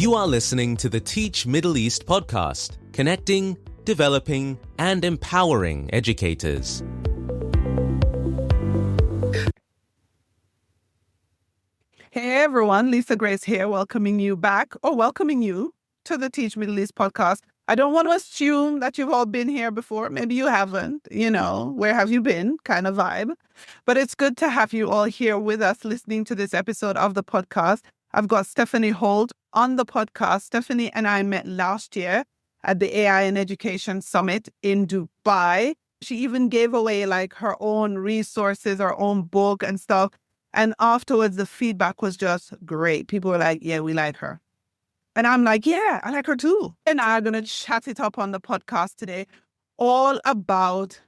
You are listening to the Teach Middle East podcast, connecting, developing, and empowering educators. Hey everyone, Lisa Grace here, welcoming you to the Teach Middle East podcast. I don't want to assume that you've all been here before. Maybe you haven't, where have you been kind of vibe. But it's good to have you all here with us listening to this episode of the podcast. I've got Stephanie Holt on the podcast. Stephanie and I met last year at the AI and Education Summit in Dubai. She even gave away like her own resources, her own book and stuff. And afterwards, the feedback was just great. People were like, yeah, we like her. And I'm like, yeah, I like her too. And I'm going to chat it up on the podcast today, all about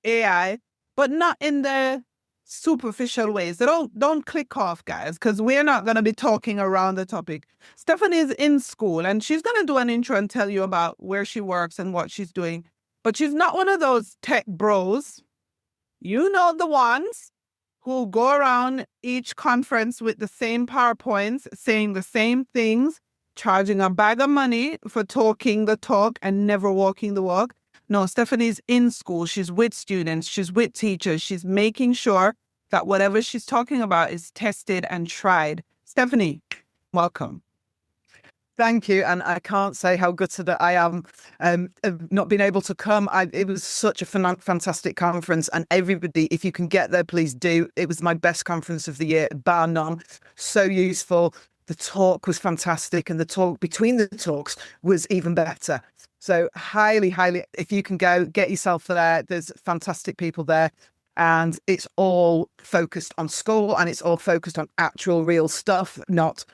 AI, but not in the superficial ways. So don't click off, guys, because we're not going to be talking around the topic. Stephanie is in school and she's going to do an intro and tell you about where she works and what she's doing. But she's not one of those tech bros. You know the ones who go around each conference with the same PowerPoints, saying the same things, charging a bag of money for talking the talk and never walking the walk. No, Stephanie's in school. She's with students. She's with teachers. She's making sure that whatever she's talking about is tested and tried. Stephanie, welcome. Thank you. And I can't say how gutted that I am of not being able to come. It was such a fantastic conference. And everybody, if you can get there, please do. It was my best conference of the year, bar none. So useful. The talk was fantastic. And the talk between the talks was even better. So highly, if you can go, get yourself there. There's fantastic people there. And it's all focused on school and it's all focused on actual real stuff, not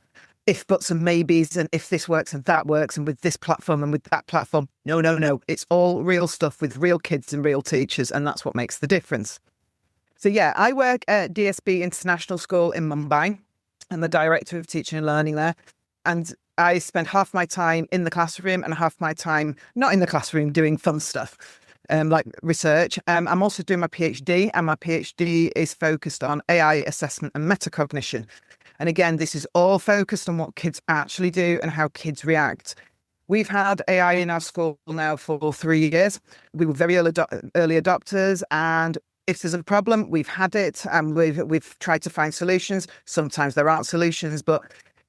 if buts and maybes and if this works and that works and with this platform and with that platform. No. It's all real stuff with real kids and real teachers. And that's what makes the difference. So yeah, I work at DSB International School in Mumbai. I'm the director of teaching and learning there. And I spend half my time in the classroom and half my time not in the classroom doing fun stuff, like research. I'm also doing my PhD, and my PhD is focused on AI assessment and metacognition. And again, this is all focused on what kids actually do and how kids react. We've had AI in our school now for 3 years. We were very early adopters, and if there's a problem, we've had it and we've tried to find solutions. Sometimes there aren't solutions, but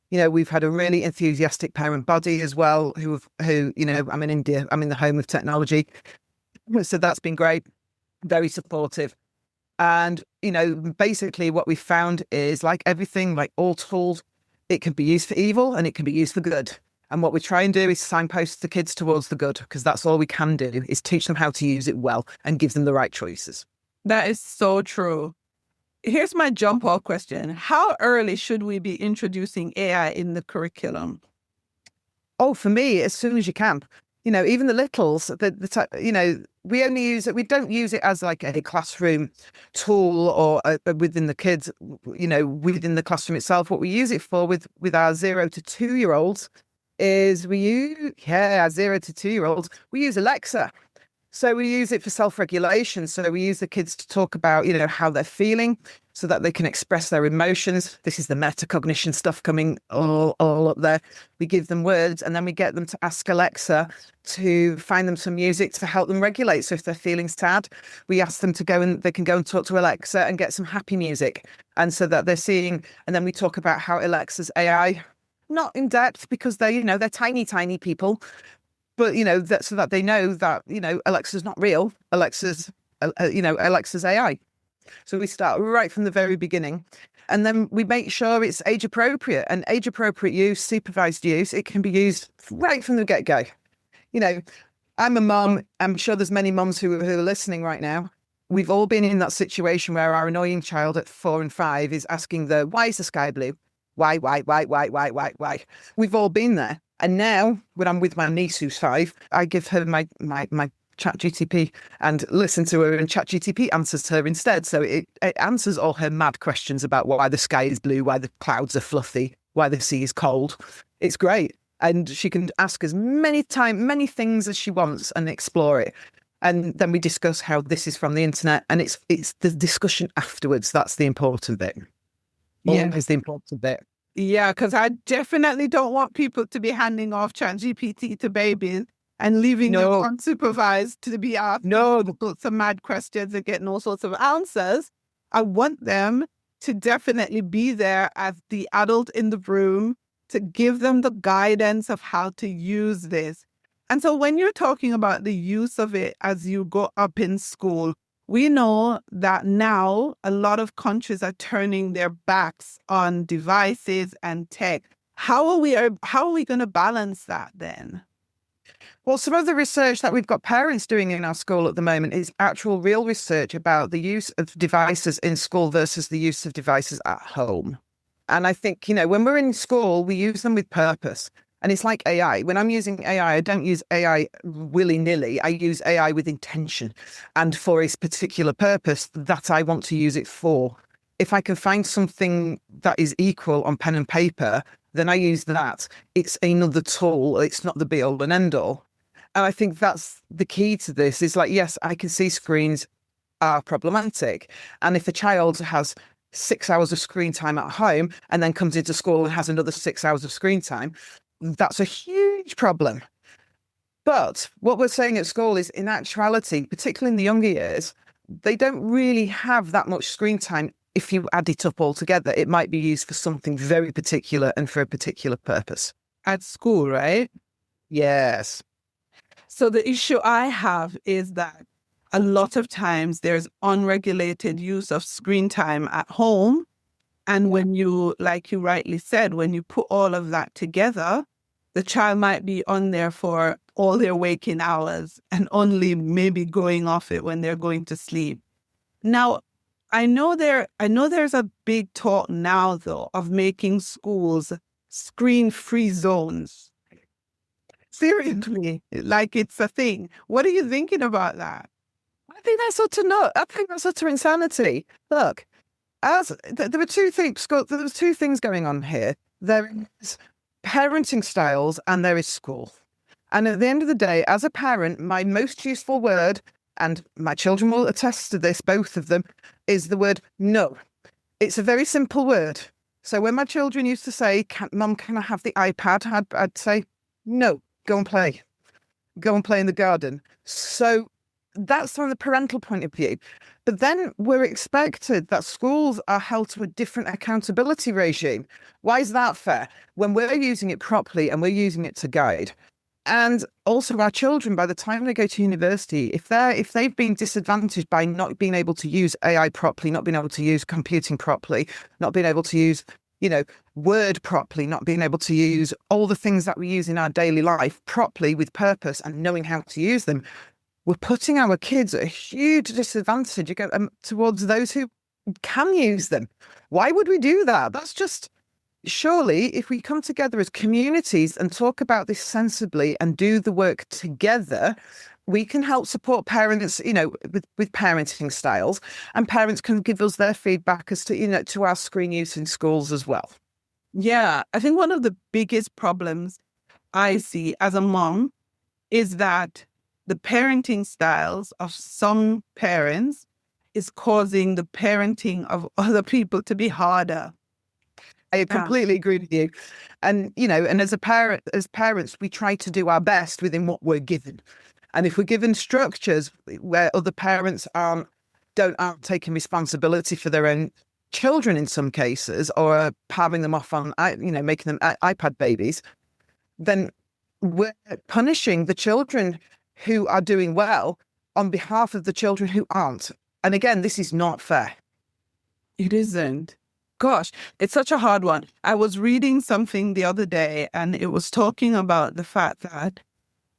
we've had a really enthusiastic parent body as well who I'm in India, I'm in the home of technology. So that's been great, very supportive. And, basically what we found is like everything, like all tools, it can be used for evil and it can be used for good. And what we try and do is signpost the kids towards the good, because that's all we can do is teach them how to use it well and give them the right choices. That is so true. Here's my jump off question. How early should we be introducing AI in the curriculum? Oh, for me, as soon as you can. Even the littles, we only use it. We don't use it as like a classroom tool or within the kids, within the classroom itself. What we use it for with our 0 to 2 year olds is our 0 to 2 year olds, we use Alexa. So we use it for self-regulation. So we use the kids to talk about, how they're feeling so that they can express their emotions. This is the metacognition stuff coming all up there. We give them words and then we get them to ask Alexa to find them some music to help them regulate. So if they're feeling sad, we ask them to they can go and talk to Alexa and get some happy music. And so that they're seeing, and then we talk about how Alexa's AI, not in depth because they're tiny people, but, so that they know that, Alexa's not real. Alexa's AI. So we start right from the very beginning. And then we make sure it's age appropriate, and age appropriate use, supervised use. It can be used right from the get-go. I'm a mum. I'm sure there's many mums who are listening right now. We've all been in that situation where our annoying child at 4 and 5 is asking why is the sky blue? Why? We've all been there. And now, when I'm with my niece who's 5, I give her my ChatGTP and listen to her, and ChatGTP answers her instead. So it answers all her mad questions about why the sky is blue, why the clouds are fluffy, why the sea is cold. It's great. And she can ask as many things as she wants and explore it. And then we discuss how this is from the internet, and it's the discussion afterwards. That's the important bit. Yeah. Always the important bit. Yeah, because I definitely don't want people to be handing off ChatGPT to babies and leaving them No, unsupervised to be asked no. all sorts of mad questions and getting all sorts of answers. I want them to definitely be there as the adult in the room to give them the guidance of how to use this. And so when you're talking about the use of it as you go up in school, we know that now a lot of countries are turning their backs on devices and tech. How are we going to balance that then? Well, some of the research that we've got parents doing in our school at the moment is actual real research about the use of devices in school versus the use of devices at home. And I think, when we're in school, we use them with purpose. And it's like AI. When I'm using AI, I don't use AI willy-nilly. I use AI with intention and for a particular purpose that I want to use it for. If I can find something that is equal on pen and paper, then I use that. It's another tool. It's not the be-all and end-all. And I think that's the key to this is like, yes, I can see screens are problematic. And if a child has 6 hours of screen time at home and then comes into school and has another 6 hours of screen time, that's a huge problem. But what we're saying at school is, in actuality, particularly in the younger years, they don't really have that much screen time. If you add it up all together, it might be used for something very particular and for a particular purpose. At school, right? Yes. So the issue I have is that a lot of times there's unregulated use of screen time at home. And when you, like you rightly said, when you put all of that together, the child might be on there for all their waking hours and only maybe going off it when they're going to sleep. Now, I know there's a big talk now, though, of making schools screen-free zones. Seriously, like it's a thing. What are you thinking about that? I think that's utter insanity. Look, there were two things. There was two things going on here. There is parenting styles and there is school. And at the end of the day, as a parent, my most useful word, and my children will attest to this, both of them, is the word no. It's a very simple word. So when my children used to say, Mum, can I have the iPad? I'd say, no, go and play. Go and play in the garden. So that's from the parental point of view. But then we're expected that schools are held to a different accountability regime. Why is that fair? When we're using it properly and we're using it to guide. And also our children, by the time they go to university, if they've been disadvantaged by not being able to use AI properly, not being able to use computing properly, not being able to use, Word properly, not being able to use all the things that we use in our daily life properly with purpose and knowing how to use them, we're putting our kids at a huge disadvantage towards those who can use them. Why would we do that? That's just, surely, if we come together as communities and talk about this sensibly and do the work together, we can help support parents, with parenting styles, and parents can give us their feedback as to, to our screen use in schools as well. Yeah, I think one of the biggest problems I see as a mom is that the parenting styles of some parents is causing the parenting of other people to be harder. I completely agree with you. And, and as parents, we try to do our best within what we're given. And if we're given structures where other parents aren't taking responsibility for their own children in some cases, or having them off on, making them iPad babies, then we're punishing the children who are doing well on behalf of the children who aren't. And again, this is not fair. It isn't. Gosh, it's such a hard one. I was reading something the other day and it was talking about the fact that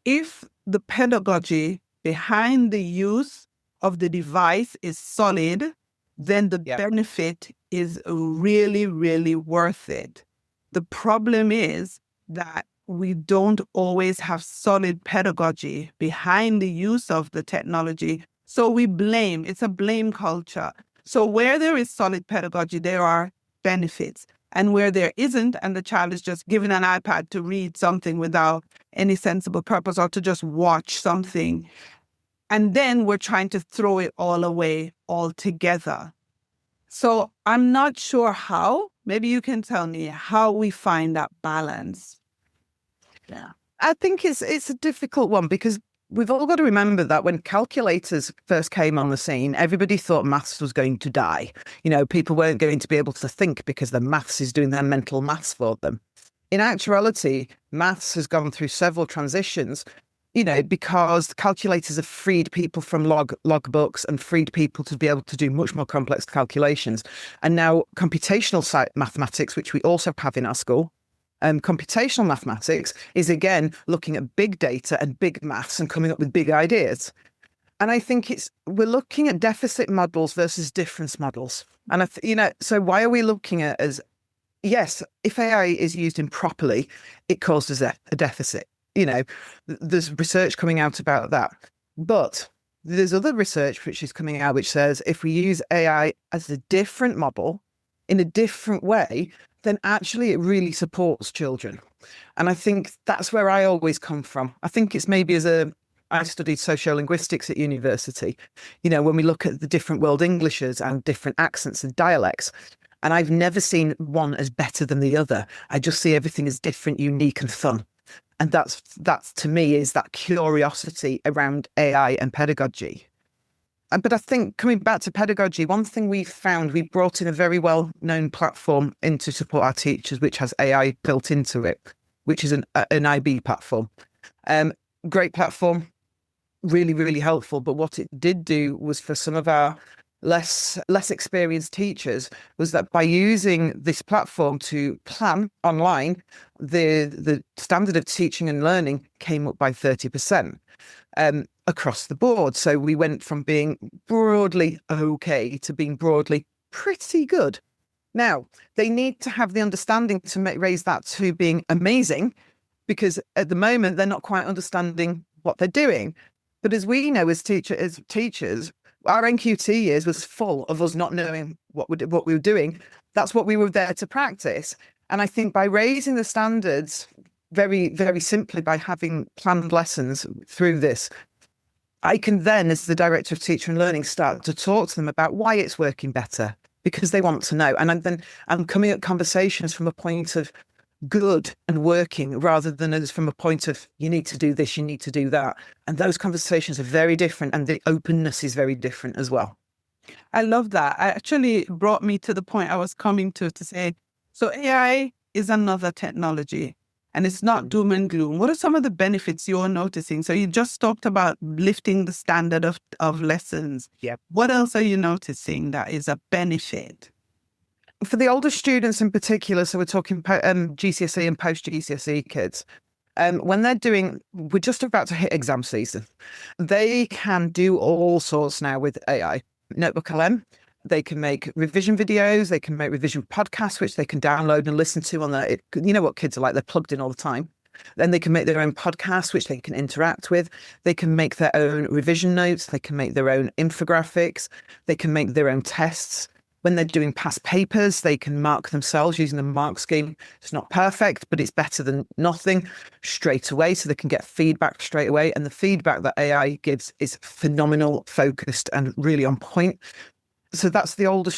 if the pedagogy behind the use of the device is solid, then the benefit is really, really worth it. The problem is that we don't always have solid pedagogy behind the use of the technology. So we blame. It's a blame culture. So where there is solid pedagogy, there are benefits. And where there isn't, and the child is just given an iPad to read something without any sensible purpose or to just watch something, and then we're trying to throw it all away altogether. So I'm not sure how maybe you can tell me how we find that balance. Yeah. I think it's a difficult one because we've all got to remember that when calculators first came on the scene, everybody thought maths was going to die. You know, people weren't going to be able to think because the maths is doing their mental maths for them. In actuality, maths has gone through several transitions, you know, because calculators have freed people from log books and freed people to be able to do much more complex calculations. And now computational mathematics, which we also have in our school, computational mathematics is again looking at big data and big maths and coming up with big ideas. And I think we're looking at deficit models versus difference models. And so why are we looking at as, yes, if AI is used improperly, it causes a deficit. You know, there's research coming out about that. But there's other research which is coming out which says if we use AI as a different model in a different way, then actually it really supports children. And I think that's where I always come from. I think it's maybe I studied sociolinguistics at university, you know, when we look at the different world Englishes and different accents and dialects, and I've never seen one as better than the other. I just see everything as different, unique and fun. And that's to me is that curiosity around AI and pedagogy. But I think coming back to pedagogy, one thing we found, we brought in a very well-known platform in to support our teachers, which has AI built into it, which is an IB platform. Great platform, really, really helpful. But what it did do was for some of our less experienced teachers was that by using this platform to plan online, the standard of teaching and learning came up by 30%. Across the board. So we went from being broadly okay to being broadly pretty good. Now, they need to have the understanding to raise that to being amazing, because at the moment, they're not quite understanding what they're doing. But as we know as teachers, our NQT years was full of us not knowing what we were doing. That's what we were there to practice. And I think by raising the standards very, very simply by having planned lessons through this, I can then, as the director of teacher and learning, start to talk to them about why it's working better, because they want to know. And I'm coming at conversations from a point of good and working rather than as from a point of you need to do this, you need to do that. And those conversations are very different, and the openness is very different as well. I love that. It actually brought me to the point I was coming to say, so AI is another technology. And it's not doom and gloom. What are some of the benefits you're noticing? So you just talked about lifting the standard of lessons. Yeah. What else are you noticing that is a benefit? For the older students in particular, so we're talking GCSE and post-GCSE kids, when we're just about to hit exam season, they can do all sorts now with AI. Notebook LM. They can make revision videos, they can make revision podcasts, which they can download and listen to on their, you know what kids are like, they're plugged in all the time. Then they can make their own podcasts, which they can interact with. They can make their own revision notes. They can make their own infographics. They can make their own tests. When they're doing past papers, they can mark themselves using the mark scheme. It's not perfect, but it's better than nothing straight away. So they can get feedback straight away. And the feedback that AI gives is phenomenal, focused and really on point. So that's the older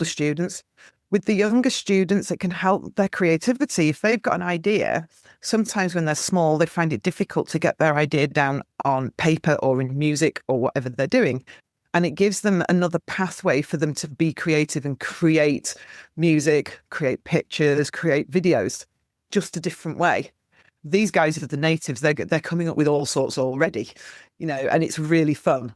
students. With the younger students, it can help their creativity. If they've got an idea, sometimes when they're small, they find it difficult to get their idea down on paper or in music or whatever they're doing. And it gives them another pathway for them to be creative and create music, create pictures, create videos, just a different way. These guys are the natives. They're coming up with all sorts already, you know, and it's really fun.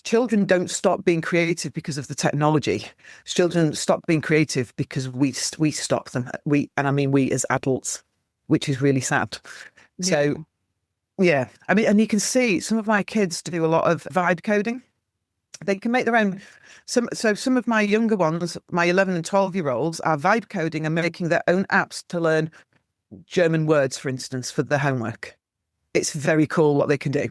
Children don't stop being creative because of the technology. Children stop being creative because we stop them. We as adults, which is really sad. Yeah. So, yeah, I mean, and you can see some of my kids do a lot of vibe coding. They can make their own. Some of my younger ones, my 11 and 12-year-olds, are vibe coding and making their own apps to learn German words, for instance, for their homework. It's very cool what they can do.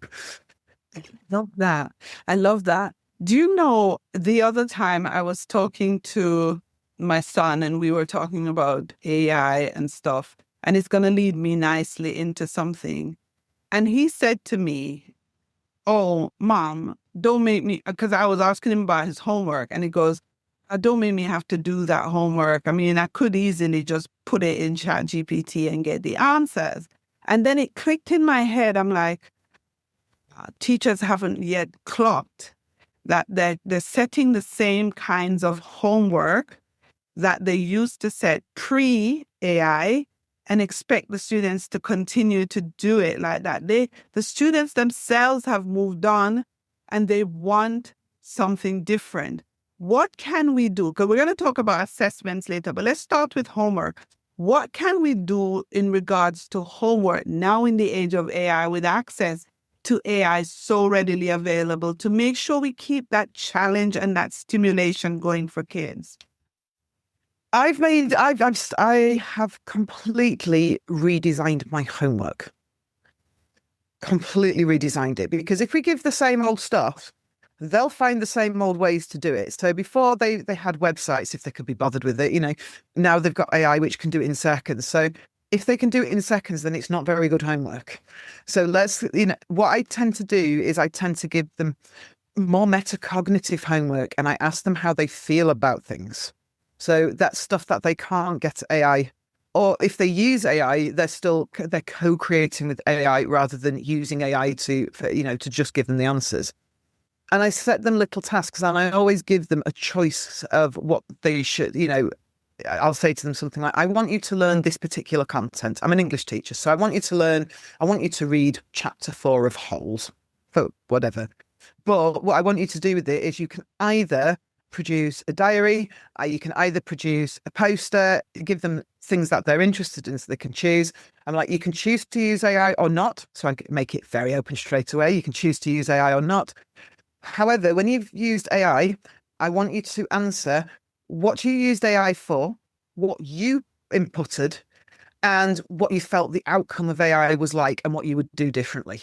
Love that. I love that. Do you know, the other time I was talking to my son and we were talking about AI and stuff, and it's going to lead me nicely into something. And he said to me, "Oh, Mom, don't make me," because I was asking him about his homework, and he goes, don't make me have to do that homework. I mean, I could easily just put it in ChatGPT and get the answers. And then it clicked in my head. I'm like, teachers haven't yet clocked that they're setting the same kinds of homework that they used to set pre-AI and expect the students to continue to do it like that. The students themselves have moved on and they want something different. What can we do? Because we're going to talk about assessments later, but let's start with homework. What can we do in regards to homework now in the age of AI with access to AI so readily available to make sure we keep that challenge and that stimulation going for kids? I have completely redesigned my homework. Completely redesigned it, because if we give the same old stuff, they'll find the same old ways to do it. So before they had websites, if they could be bothered with it, now they've got AI, which can do it in seconds. So if they can do it in seconds, then it's not very good homework. So what I tend to do is I tend to give them more metacognitive homework, and I ask them how they feel about things. So that's stuff that they can't get to AI. Or if they use AI, they're co-creating with AI rather than using AI to just give them the answers. And I set them little tasks, and I always give them a choice of what they should, I'll say to them something like, I want you to learn this particular content. I'm an English teacher, so I want you to read chapter 4 of Holes, for whatever. But what I want you to do with it is you can either produce a diary, you can either produce a poster, give them things that they're interested in so they can choose. I'm like, you can choose to use AI or not. So I make it very open straight away. You can choose to use AI or not. However, when you've used AI, I want you to answer what you used AI for, what you inputted, and what you felt the outcome of AI was like and what you would do differently.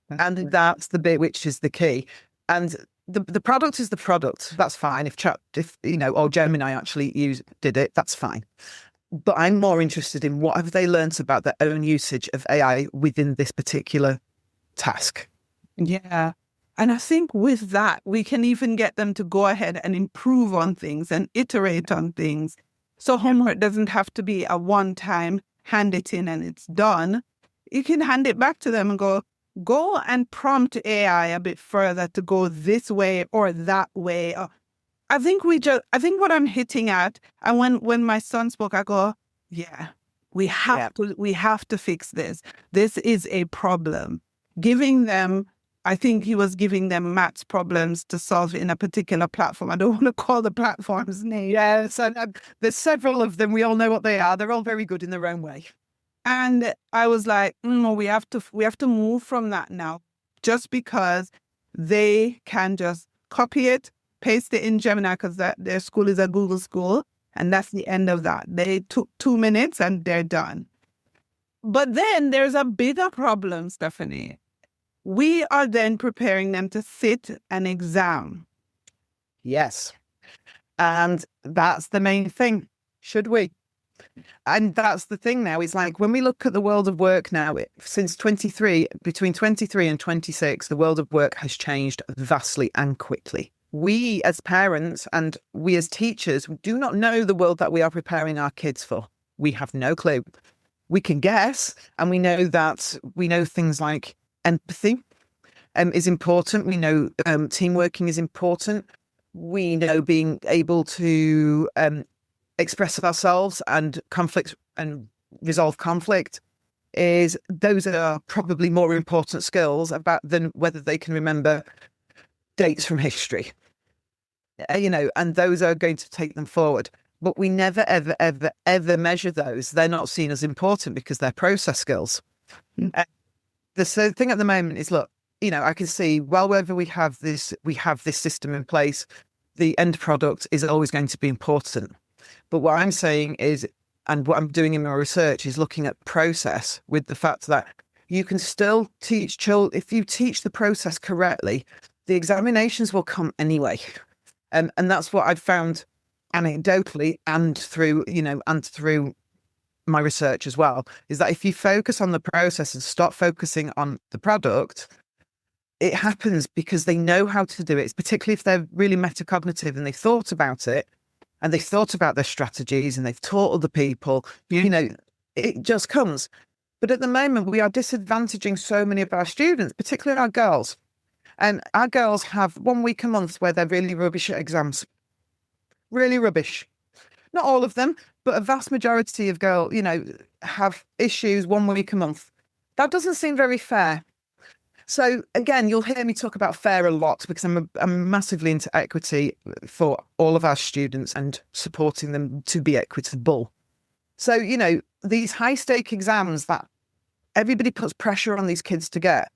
And that's the bit which is the key. And the product is the product. That's fine. Or Gemini actually did it, that's fine. But I'm more interested in what have they learnt about their own usage of AI within this particular task. Yeah. And I think with that, we can even get them to go ahead and improve on things and iterate on things. So homework doesn't have to be a one-time hand it in and it's done. You can hand it back to them and go and prompt AI a bit further to go this way or that way. I think what I'm hitting at, and when my son spoke, I go, yeah, we have to fix this. This is a problem. I think he was giving them maths problems to solve in a particular platform. I don't want to call the platform's name. Yeah, so there's several of them. We all know what they are. They're all very good in their own way. And I was like, we have to move from that now, just because they can just copy it, paste it in Gemini, because their school is a Google school, and that's the end of that. They took 2 minutes and they're done. But then there's a bigger problem, Stephanie. We are then preparing them to sit an exam. Yes. And that's the main thing. Should we? And that's the thing now. It's like when we look at the world of work now, between 23 and 26, the world of work has changed vastly and quickly. We as parents and we as teachers do not know the world that we are preparing our kids for. We have no clue. We can guess, and we know things like empathy is important. We know team working is important. We know being able to express ourselves and conflict and resolve conflict those are probably more important skills than whether they can remember dates from history, and those are going to take them forward. But we never, ever, ever, ever measure those. They're not seen as important because they're process skills. The thing at the moment is, look, I can see, well, whether we have this system in place, the end product is always going to be important. But what I'm saying is, and what I'm doing in my research is looking at process with the fact that you can still teach children. If you teach the process correctly, the examinations will come anyway. And that's what I've found anecdotally and through my research as well, is that if you focus on the process and stop focusing on the product, it happens because they know how to do it. It's particularly if they're really metacognitive and they thought about it and they thought about their strategies and they've taught other people, it just comes. But at the moment, we are disadvantaging so many of our students, particularly our girls. And our girls have 1 week a month where they're really rubbish at exams. Really rubbish. Not all of them, but a vast majority of girls, have issues 1 week a month. That doesn't seem very fair. So again, you'll hear me talk about fair a lot because I'm massively into equity for all of our students and supporting them to be equitable. So, these high stake exams that everybody puts pressure on these kids to get,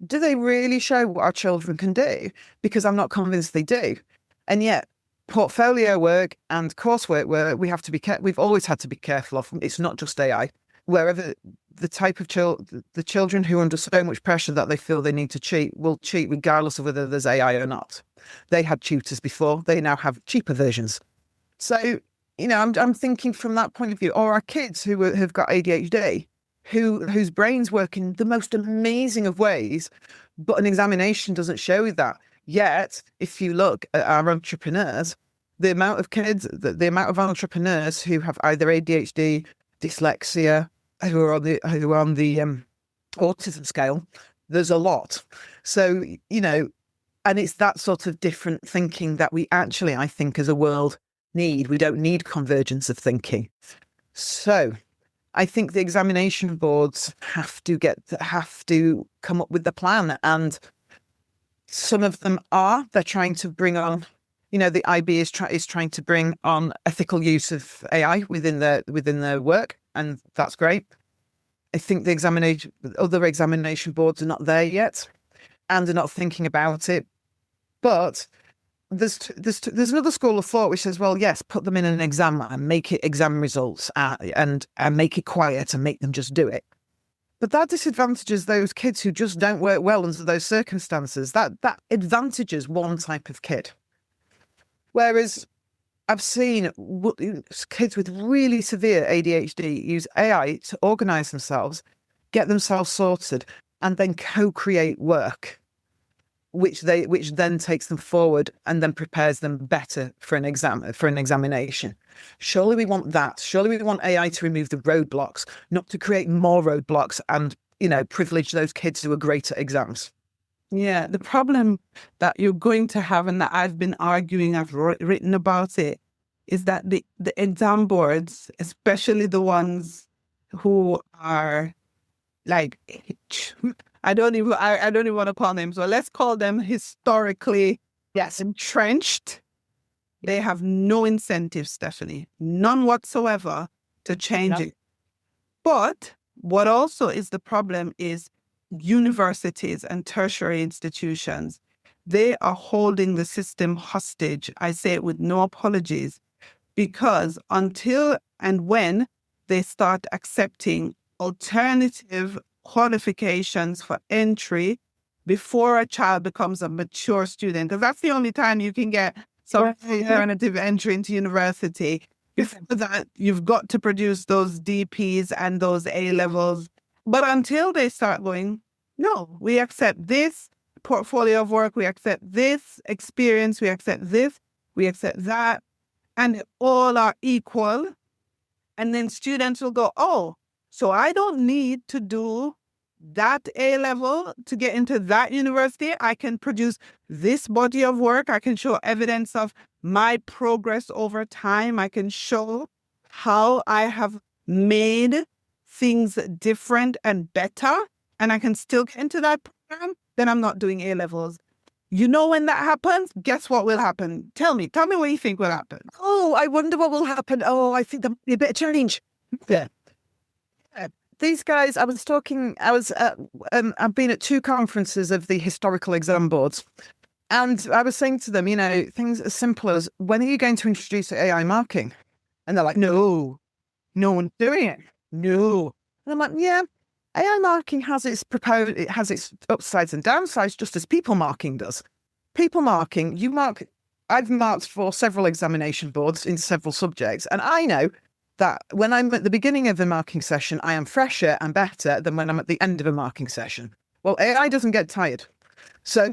do they really show what our children can do? Because I'm not convinced they do. And yet portfolio work and coursework work, we've always had to be careful of. It's not just AI. Wherever the type of the children who are under so much pressure that they feel they need to cheat will cheat regardless of whether there's AI or not. They had tutors before, they now have cheaper versions. So, I'm thinking from that point of view, or our kids who have got ADHD, whose brains work in the most amazing of ways, but an examination doesn't show that. Yet, if you look at our entrepreneurs, the amount of kids, the amount of entrepreneurs who have either ADHD, dyslexia, who are on the autism scale, there's a lot. So, and it's that sort of different thinking that we actually, I think, as a world need. We don't need convergence of thinking. So I think the examination boards have to come up with the plan, and some of them they're trying to bring on, the IB is trying to bring on ethical use of AI within their work, and that's great. I think the other examination boards are not there yet, and are not thinking about it. But there's another school of thought which says, well, yes, put them in an exam and make it exam results and make it quiet and make them just do it. But that disadvantages those kids who just don't work well under those circumstances. That advantages one type of kid. Whereas I've seen kids with really severe ADHD use AI to organise themselves, get themselves sorted, and then co-create work, which then takes them forward and then prepares them better for an examination. Surely we want that. Surely we want AI to remove the roadblocks, not to create more roadblocks and, privilege those kids who are great at exams. Yeah, the problem that you're going to have, and that I've been arguing, I've written about it, is that the exam boards, especially the ones who are like, I don't even want to call names, so let's call them historically entrenched. They have no incentive, Stephanie, none whatsoever to change it. But what also is the problem is universities and tertiary institutions. They are holding the system hostage. I say it with no apologies, because until and when they start accepting alternative qualifications for entry before a child becomes a mature student, because that's the only time you can get some alternative entry into university. Before that, you've got to produce those DPs and those A levels. But until they start going, no, we accept this portfolio of work, we accept this experience, we accept this, we accept that, and all are equal. And then students will go, oh, so I don't need to do that A level to get into that university. I can produce this body of work. I can show evidence of my progress over time. I can show how I have made things different and better, and I can still get into that program. Then I'm not doing A levels. When that happens, guess what will happen? Tell me what you think will happen. Oh, I wonder what will happen. Oh, I think there might be a bit of change. Yeah. These guys, I've been at 2 conferences of the historical exam boards, and I was saying to them, things as simple as, when are you going to introduce AI marking? And they're like, no one's doing it. No. And I'm like, yeah, AI marking has its upsides and downsides, just as people marking does. People marking, I've marked for several examination boards in several subjects, and I know that when I'm at the beginning of a marking session, I am fresher and better than when I'm at the end of a marking session. Well, AI doesn't get tired. So,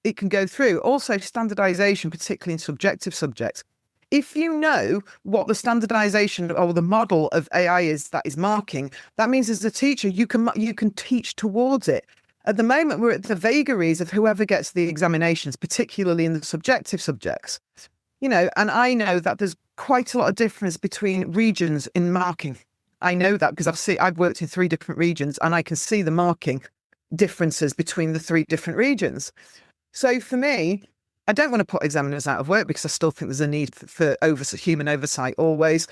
it can go through. Also, standardization, particularly in subjective subjects. If you know what the standardization or the model of AI is that is marking, that means as a teacher, you can teach towards it. At the moment, we're at the vagaries of whoever gets the examinations, particularly in the subjective subjects. And I know that there's quite a lot of difference between regions in marking. I know that because I've worked in 3 different regions, and I can see the marking differences between the 3 different regions. So for me, I don't want to put examiners out of work because I still think there's a need for human oversight always.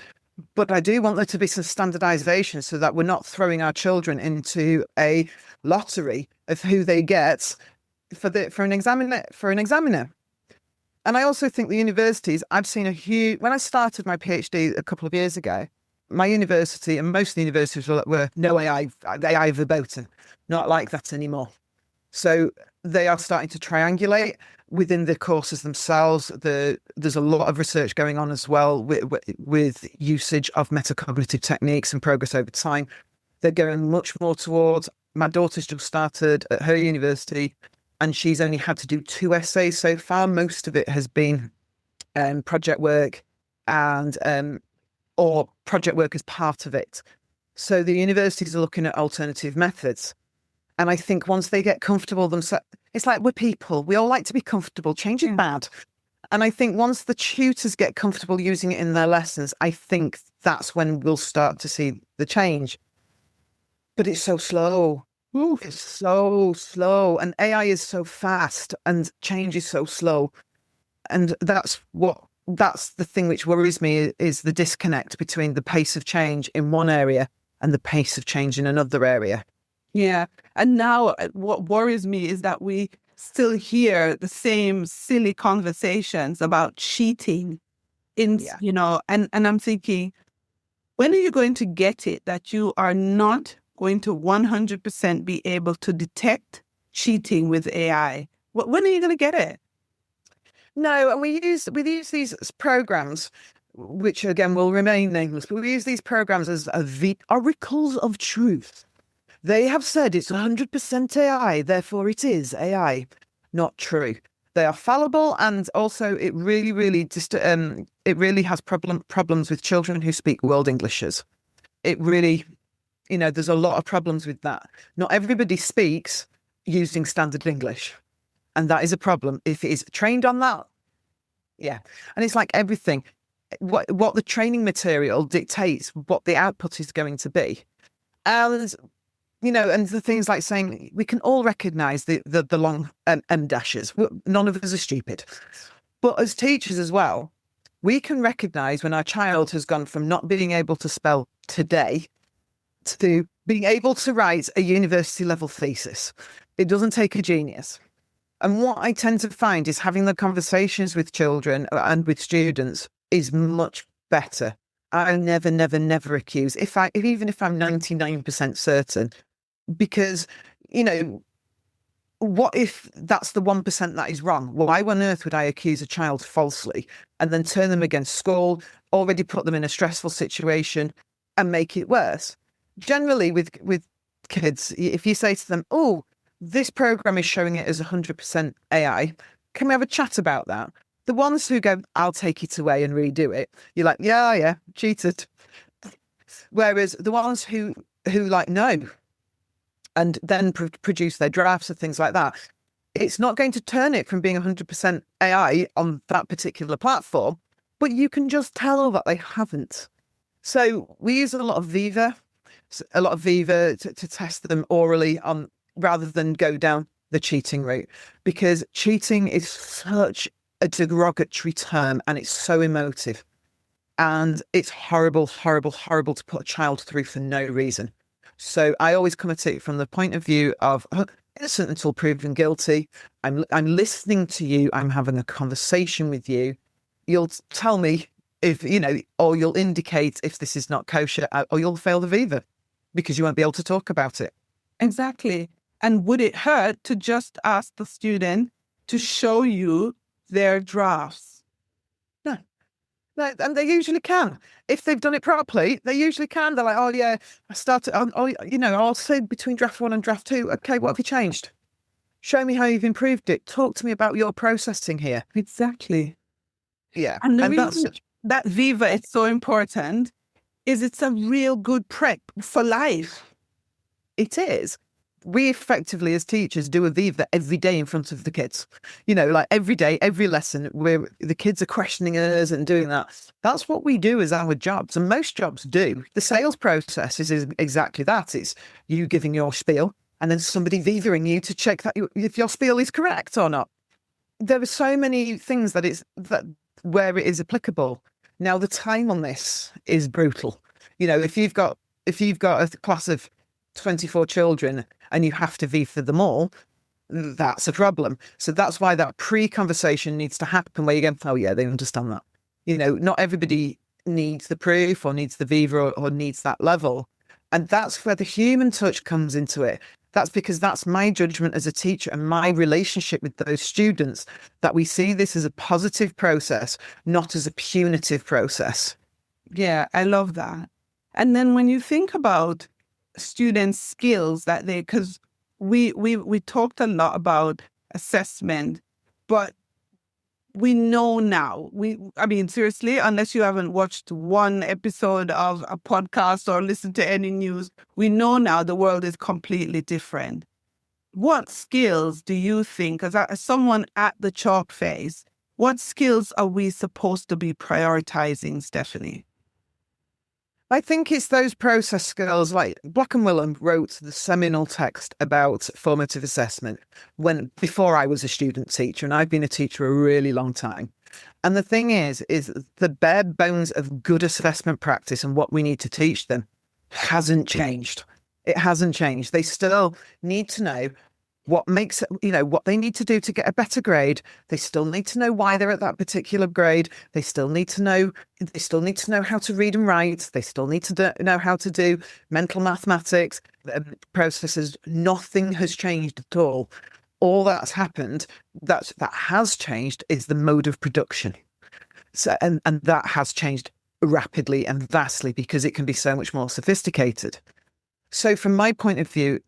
But I do want there to be some standardization so that we're not throwing our children into a lottery of who they get for an examiner. And I also think the universities, I've seen when I started my PhD a couple of years ago, my university and most of the universities were no AI verboten, not like that anymore. So they are starting to triangulate within the courses themselves. There's a lot of research going on as well with usage of metacognitive techniques and progress over time. They're going much more towards, my daughter's just started at her university and she's only had to do 2 essays so far. Most of it has been project work or project work as part of it. So the universities are looking at alternative methods. And I think once they get comfortable themselves, it's like we're people. We all like to be comfortable. Change is bad. And I think once the tutors get comfortable using it in their lessons, I think that's when we'll start to see the change. But it's so slow. Ooh, it's so slow. And AI is so fast and change is so slow. And that's the thing which worries me is the disconnect between the pace of change in one area and the pace of change in another area. Yeah. And now what worries me is that we still hear the same silly conversations about cheating and I'm thinking, when are you going to get it that you are not going to 100% be able to detect cheating with AI? When are you going to get it? No, and we use these programs, which again will remain nameless, but we use these programs as the oracles of truth. They have said it's 100% AI, therefore it is AI. Not true. They are fallible, and also it really has problems with children who speak world Englishes. It really, there's a lot of problems with that. Not everybody speaks using standard English, and that is a problem. If it is trained on that, yeah. And it's like everything. What the training material dictates what the output is going to be. And and the things like saying we can all recognise the long M dashes. None of us are stupid. But as teachers as well, we can recognise when our child has gone from not being able to spell today to being able to write a university level thesis. It doesn't take a genius. And what I tend to find is having the conversations with children and with students is much better. I never accuse, even if I'm 99% certain. Because, what if that's the 1% that is wrong? Well, why on earth would I accuse a child falsely and then turn them against school, already put them in a stressful situation and make it worse? Generally, with kids, if you say to them, oh, this program is showing it as 100% AI, can we have a chat about that? The ones who go, I'll take it away and redo it, you're like, yeah, cheated. Whereas the ones who like, no, and then produce their drafts and things like that, it's not going to turn it from being 100% AI on that particular platform, but you can just tell that they haven't. So we use a lot of Viva to test them orally on rather than go down the cheating route, because cheating is such a derogatory term and it's so emotive. And it's horrible to put a child through for no reason. So I always come at it from the point of view of innocent until proven guilty. I'm listening to you. I'm having a conversation with you. You'll tell me if, or you'll indicate if this is not kosher, or you'll fail the Viva because you won't be able to talk about it. Exactly. And would it hurt to just ask the student to show you their drafts? No, and they usually can. If they've done it properly, they usually can. They're like, oh, yeah, I started, I'll say between draft 1 and draft 2, okay, what have you changed? Show me how you've improved it. Talk to me about your processing here. Exactly. Yeah. And the And that's reason that Viva is so important is it's a real good prep for life. It is. We effectively, as teachers, do a Viva every day in front of the kids. You know, like every day, every lesson, where the kids are questioning us and doing that. That's what we do as our jobs. And most jobs do. The sales process is exactly that. It's you giving your spiel and then somebody Vivaing you to check that if your spiel is correct or not. There are so many things where it is applicable. Now, the time on this is brutal. You know, if you've got a class of 24 children and you have to Viva them all, that's a problem. So that's why that pre-conversation needs to happen where you go, oh yeah, they understand that. You know, not everybody needs the proof or needs the Viva or needs that level. And that's where the human touch comes into it. That's because that's my judgment as a teacher and my relationship with those students, that we see this as a positive process, not as a punitive process. Yeah, I love that. And then when you think about students' skills that because we talked a lot about assessment, but we know now, I mean, seriously, unless you haven't watched one episode of a podcast or listened to any news, we know now the world is completely different. What skills do you think, as someone at the chalk phase, what skills are we supposed to be prioritizing, Stephanie? I think it's those process skills. Like Black and Willem wrote the seminal text about formative assessment before I was a student teacher, and I've been a teacher a really long time. And the thing is the bare bones of good assessment practice and what we need to teach them hasn't changed. It hasn't changed. They still need to know what makes it, you know, what they need to do to get a better grade. They still need to know why they're at that particular grade. They still need to know how to read and write. They still need to know how to do mental mathematics processes. Nothing has changed at all. All that's happened, that has changed, is the mode of production. So, and that has changed rapidly and vastly because it can be so much more sophisticated. So from my point of view,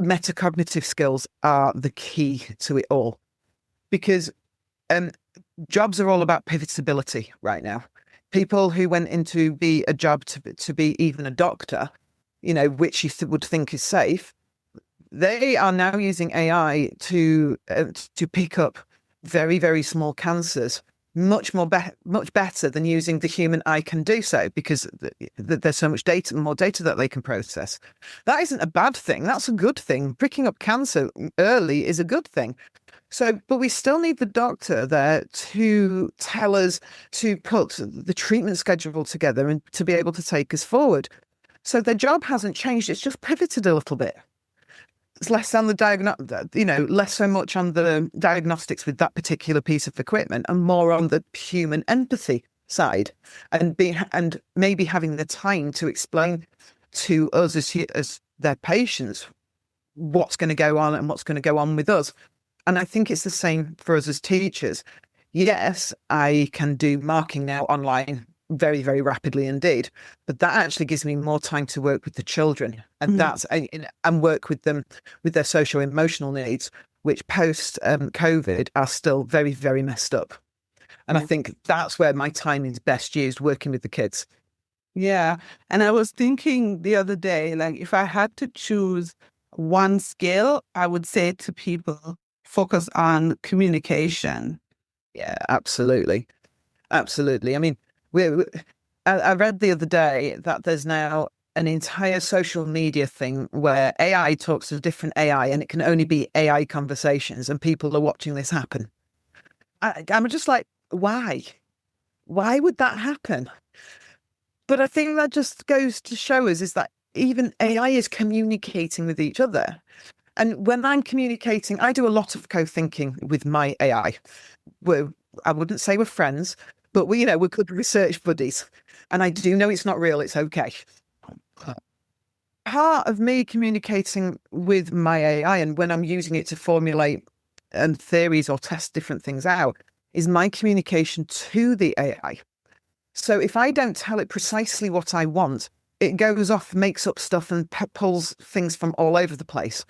metacognitive skills are the key to it all, because jobs are all about pivotability right now. People who went into be a job to be even a doctor, you know, which you would think is safe, they are now using AI to pick up very, very small cancers much better than using the human eye can do so, because there's so much more data that they can process. That isn't a bad thing. That's a good thing. Picking up cancer early is a good thing. So, but we still need the doctor there to tell us, to put the treatment schedule together and to be able to take us forward. So their job hasn't changed. It's just pivoted a little bit. It's less on less so much on the diagnostics with that particular piece of equipment and more on the human empathy side, and maybe having the time to explain to us as their patients what's going to go on and what's going to go on with us. And I think it's the same for us as teachers. Yes, I can do marking now online very, very rapidly indeed, but that actually gives me more time to work with the children and work with them with their social emotional needs, which post COVID are still very, very messed up. And I think that's where my time is best used, working with the kids. Yeah. And I was thinking the other day, like, if I had to choose one skill, I would say to people, focus on communication. Yeah, absolutely. Absolutely. I mean, I read the other day that there's now an entire social media thing where AI talks to different AI and it can only be AI conversations, and people are watching this happen. I'm just like, why? Why would that happen? But I think that just goes to show us is that even AI is communicating with each other. And when I'm communicating, I do a lot of co-thinking with my AI. I wouldn't say we're friends, but we're good research buddies. And I do know it's not real. It's okay. Part of me communicating with my AI, and when I'm using it to formulate theories or test different things out, is my communication to the AI. So if I don't tell it precisely what I want, it goes off, makes up stuff and pulls things from all over the place.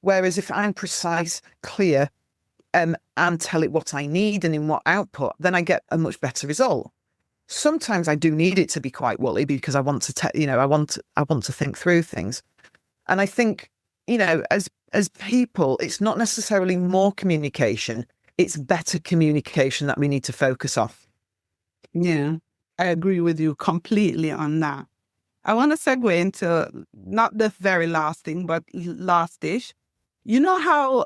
Whereas if I'm precise, clear, and tell it what I need and in what output, then I get a much better result. Sometimes I do need it to be quite woolly because I want to, I want to think through things. And I think, as people, it's not necessarily more communication, it's better communication that we need to focus on. Yeah, I agree with you completely on that. I want to segue into not the very last thing, but last-ish. You know how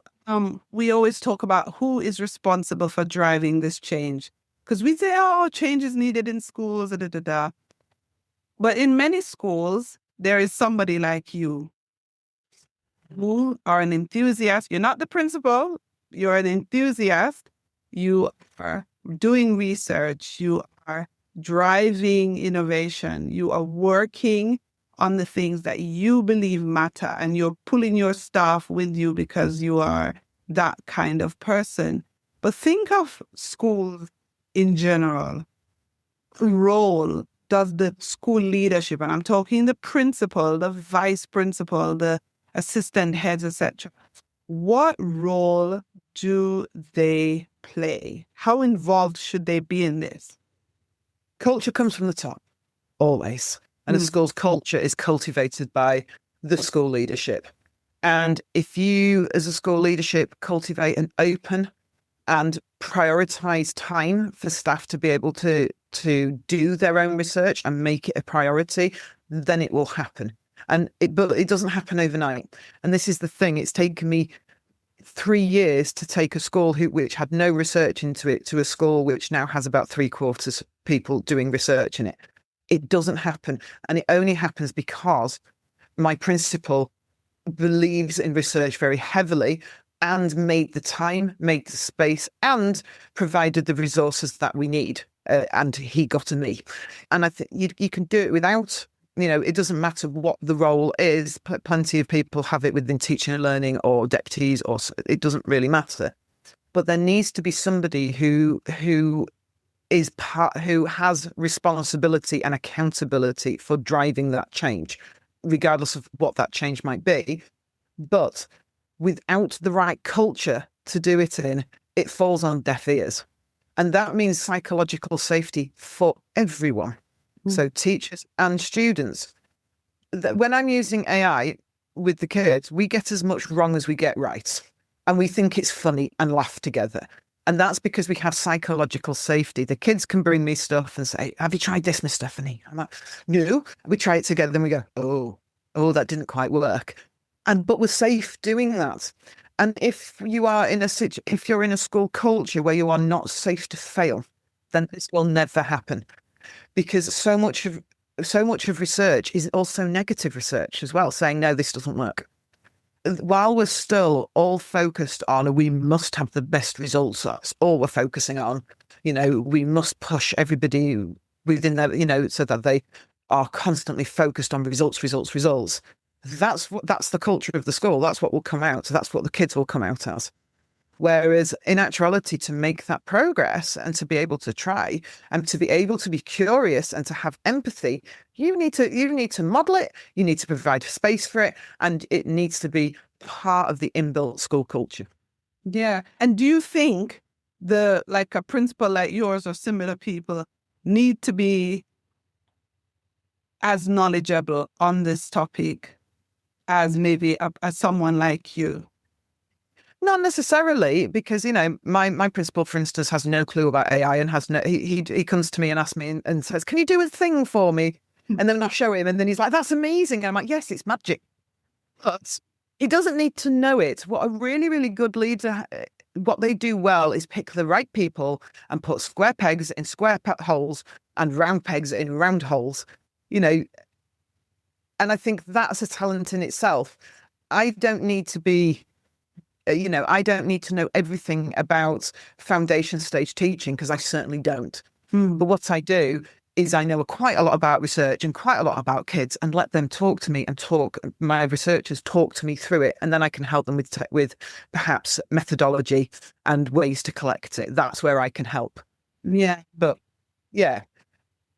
we always talk about who is responsible for driving this change? Because we say, oh, change is needed in schools, da, da, da, da. But in many schools, there is somebody like you who are an enthusiast. You're not the principal. You're an enthusiast. You are doing research. You are driving innovation. You are working on the things that you believe matter, and you're pulling your staff with you because you are that kind of person. But think of schools in general. Role does the school leadership, and I'm talking the principal, the vice principal, the assistant heads, etc. What role do they play? How involved should they be in this? Culture comes from the top, always. And a school's culture is cultivated by the school leadership. And if you, as a school leadership, cultivate an open and prioritize time for staff to be able to do their own research and make it a priority, then it will happen. But it doesn't happen overnight. And this is the thing. It's taken me 3 years to take a school which had no research into it to a school which now has about 3/4 people doing research in it. It doesn't happen. And it only happens because my principal believes in research very heavily and made the time, made the space, and provided the resources that we need. And he got a me. And I think you can do it without, it doesn't matter what the role is. Plenty of people have it within teaching and learning or deputies, or it doesn't really matter. But there needs to be somebody who has responsibility and accountability for driving that change, regardless of what that change might be. But without the right culture to do it in, it falls on deaf ears. And that means psychological safety for everyone. So teachers and students. When I'm using AI with the kids, we get as much wrong as we get right. And we think it's funny and laugh together. And that's because we have psychological safety. The kids can bring me stuff and say, have you tried this, Miss Stephanie? I'm like, no. We try it together and we go, oh, that didn't quite work. But we're safe doing that. And if you're in a school culture where you are not safe to fail, then this will never happen. Because so much of research is also negative research as well, saying, no, this doesn't work. While we're still all focused on, we must have the best results, that's all we're focusing on. We must push everybody within their, so that they are constantly focused on results. That's the culture of the school. That's what will come out. So that's what the kids will come out as. Whereas in actuality, to make that progress and to be able to try and to be able to be curious and to have empathy, you need to model it. You need to provide space for it, and it needs to be part of the inbuilt school culture. Yeah. And do you think a principal like yours or similar people need to be as knowledgeable on this topic as maybe as someone like you? Not necessarily, because my principal, for instance, has no clue about AI and has no. He comes to me and asks me and says, "Can you do a thing for me?" And then I show him, and then he's like, "That's amazing." And I'm like, "Yes, it's magic." But he doesn't need to know it. What a really, really good leader, what they do well is pick the right people and put square pegs in square holes and round pegs in round holes. And I think that's a talent in itself. I don't need to be. I don't need to know everything about foundation stage teaching, because I certainly don't. But what I do is I know quite a lot about research and quite a lot about kids, and let them talk to me and my researchers talk to me through it. And then I can help them with perhaps methodology and ways to collect it. That's where I can help. Yeah. But yeah,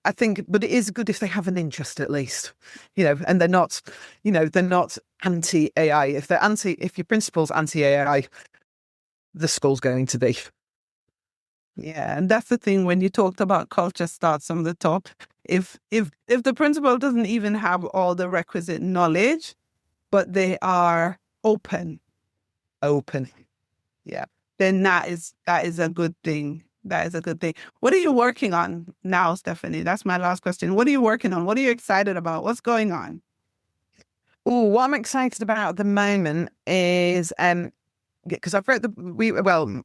I think, but it is good if they have an interest at least, and they're not, they're not anti-AI. If your principal's anti-AI, the school's going to be. Yeah, and that's the thing when you talked about culture starts from the top. If the principal doesn't even have all the requisite knowledge, but they are open, yeah, then that is a good thing. That is a good thing. What are you working on now, Stephanie? That's my last question. What are you working on? What are you excited about? What's going on? Oh, what I'm excited about at the moment is because I've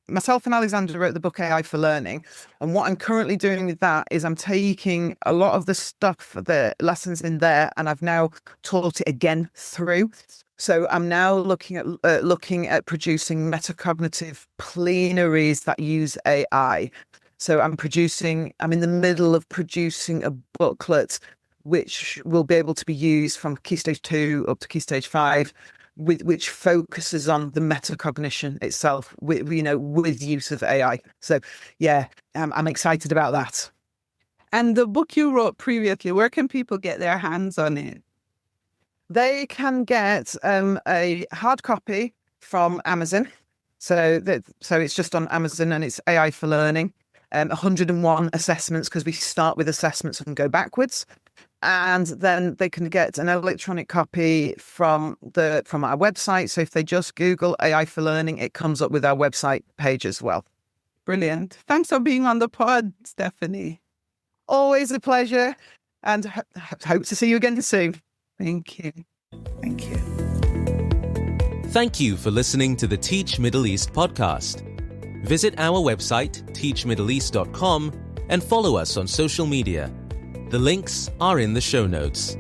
myself and Alexander wrote the book AI for Learning, and what I'm currently doing with that is I'm taking a lot of the stuff, the lessons in there, and I've now taught it again through. So I'm now looking at producing metacognitive plenaries that use AI. So I'm in the middle of producing a booklet which will be able to be used from Key Stage 2 up to Key Stage 5, which focuses on the metacognition itself, with use of AI. So yeah, I'm excited about that. And the book you wrote previously, where can people get their hands on it? They can get a hard copy from Amazon. So it's just on Amazon, and it's AI for Learning. 101 assessments, because we start with assessments and go backwards. And then they can get an electronic copy from our website. So if they just Google AI for Learning, it comes up with our website page as well. Brilliant. Thanks for being on the pod, Stephanie. Always a pleasure, and hope to see you again soon. Thank you. Thank you. Thank you for listening to the Teach Middle East podcast. Visit our website, teachmiddleeast.com, and follow us on social media. The links are in the show notes.